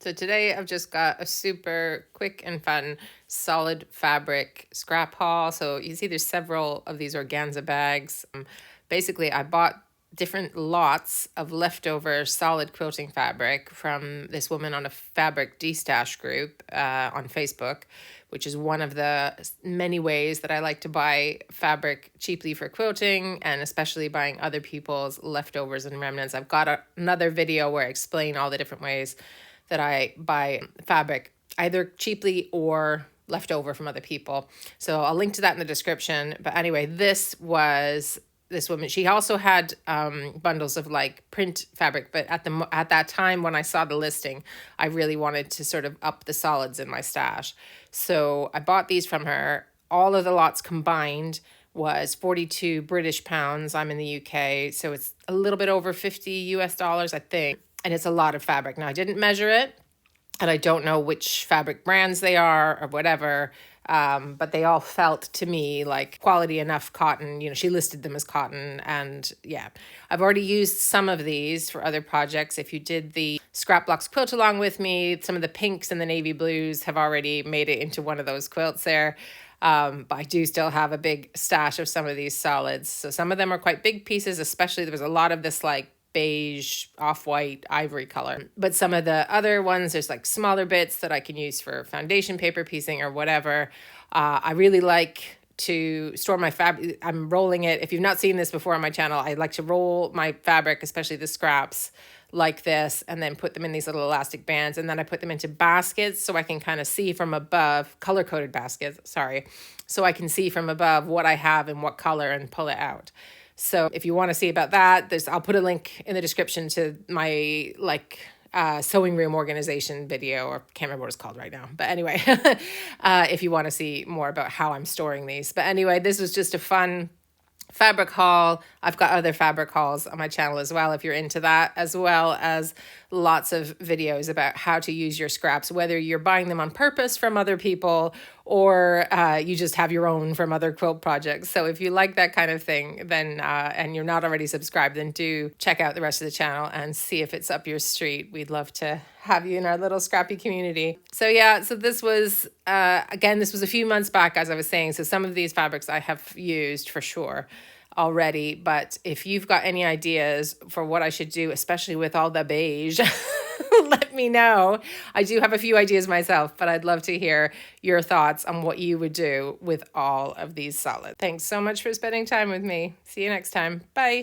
So today I've just got a super quick and fun solid fabric scrap haul. So you see there's several of these organza bags. Basically, I bought different lots of leftover solid quilting fabric from this woman on a fabric destash group on Facebook, which is one of the many ways that I like to buy fabric cheaply for quilting, and especially buying other people's leftovers and remnants. I've got another video where I explain all the different ways that I buy fabric, either cheaply or leftover from other people. So I'll link to that in the description. But anyway, this was this woman. She also had bundles of like print fabric, but at that time when I saw the listing, I really wanted to sort of up the solids in my stash. So I bought these from her. All of the lots combined was 42 British pounds. I'm in the UK, so it's a little bit over 50 US dollars, I think. And it's a lot of fabric. Now, I didn't measure it, and I don't know which fabric brands they are or whatever, but they all felt to me like quality enough cotton. You know, she listed them as cotton, and yeah. I've already used some of these for other projects. If you did the Scrap Blocks quilt along with me, some of the pinks and the navy blues have already made it into one of those quilts there. But I do still have a big stash of some of these solids. So some of them are quite big pieces, especially there was a lot of this like beige, off-white, ivory color. But some of the other ones, there's like smaller bits that I can use for foundation paper piecing or whatever. I really like to store my fabric. I'm rolling it. If you've not seen this before on my channel, I like to roll my fabric, especially the scraps, like this, and then put them in these little elastic bands. And then I put them into baskets so I can kind of see from above, color-coded baskets, sorry. So I can see from above what I have and what color and pull it out. So if you want to see about that, I'll put a link in the description to my sewing room organization video, or can't remember what it's called right now. But anyway, if you want to see more about how I'm storing these. But anyway, this was just a fun fabric haul. I've got other fabric hauls on my channel as well if you're into that, as well as lots of videos about how to use your scraps, whether you're buying them on purpose from other people or you just have your own from other quilt projects. So if you like that kind of thing, then and you're not already subscribed, then do check out the rest of the channel and see if it's up your street. We'd love to have you in our little scrappy community. So yeah, so this was, again, this was a few months back, as I was saying. So some of these fabrics I have used for sure already, but if you've got any ideas for what I should do, especially with all the beige, let me know. I do have a few ideas myself, but I'd love to hear your thoughts on what you would do with all of these solids. Thanks so much for spending time with me. See you next time. Bye.